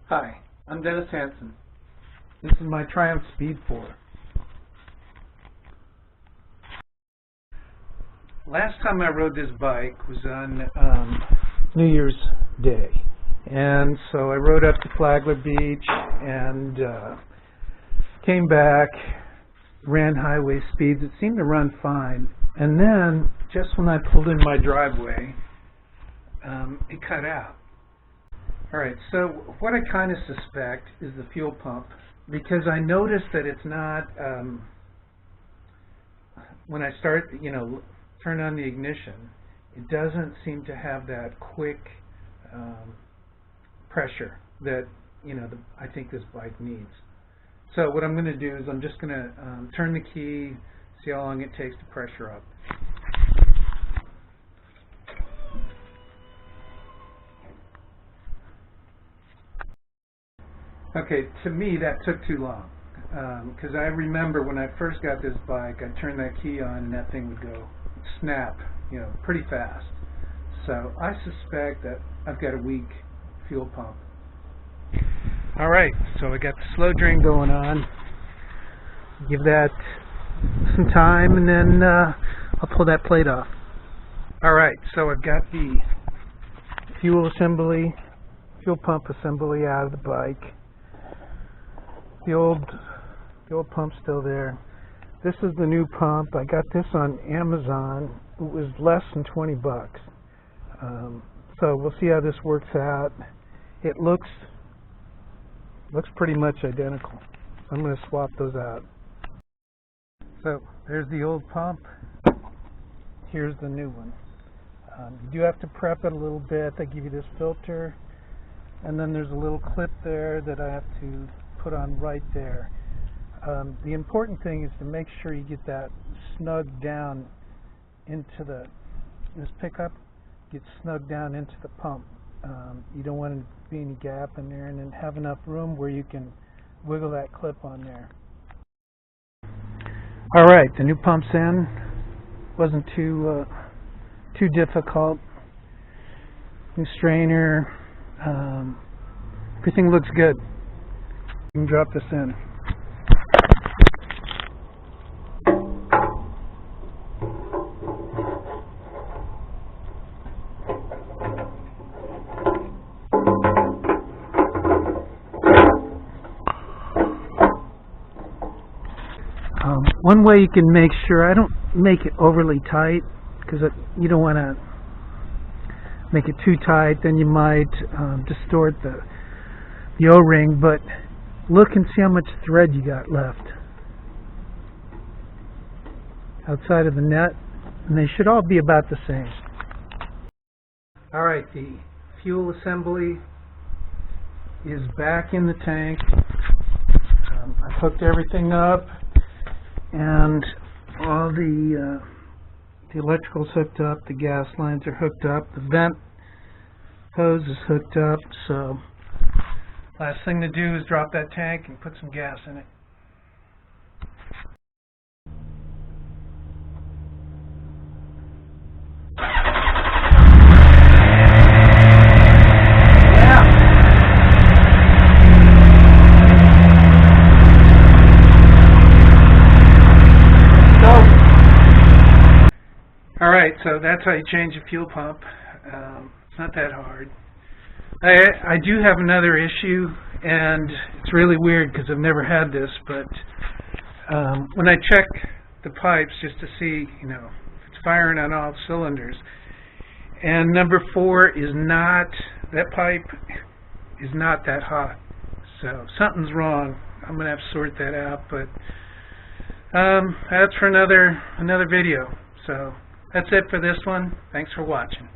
Hi, I'm Dennis Hansen. This is my Triumph Speed 4. Last time I rode this bike was on New Year's Day, and so I rode up to Flagler Beach and came back, ran highway speeds. It seemed to run fine, and then just when I pulled in my driveway, it cut out. Alright, so what I kind of suspect is the fuel pump, because I noticed that it's not, when I start, turn on the ignition, it doesn't seem to have that quick pressure that, I think this bike needs. So what I'm going to do is I'm just going to turn the key, see how long it takes to pressure up. Okay, to me that took too long, because I remember when I first got this bike, I'd turn that key on and that thing would go snap, pretty fast. So I suspect that I've got a weak fuel pump. Alright, so I got the slow drain going on. Give that some time and then I'll pull that plate off. Alright, so I've got the fuel pump assembly out of the bike. The old pump's still there. This is the new pump. I got this on Amazon. It was less than 20 bucks. So we'll see how this works out. It looks pretty much identical. I'm going to swap those out. So there's the old pump. Here's the new one. You do have to prep it a little bit. They give you this filter, and then there's a little clip there that I have to put on right there. The important thing is to make sure you get that snugged down into this pickup gets snugged down into the pump. You don't want to be any gap in there, and then have enough room where you can wiggle that clip on there. Alright, the new pump's in. Wasn't too difficult. New strainer. Everything looks good. You can drop this in. One way you can make sure, I don't make it overly tight, because you don't want to make it too tight, then you might distort the O-ring, but look and see how much thread you got left outside of the net, and they should all be about the same. Alright, the fuel assembly is back in the tank. I've hooked everything up, and all the electrical's hooked up, the gas lines are hooked up, the vent hose is hooked up, so last thing to do is drop that tank and put some gas in it. Alright, so that's how you change a fuel pump. It's not that hard. I do have another issue, and it's really weird because I've never had this, but when I check the pipes just to see, if it's firing on all cylinders, and number 4 is not, that pipe is not that hot. So something's wrong. I'm going to have to sort that out, but that's for another video. So that's it for this one. Thanks for watching.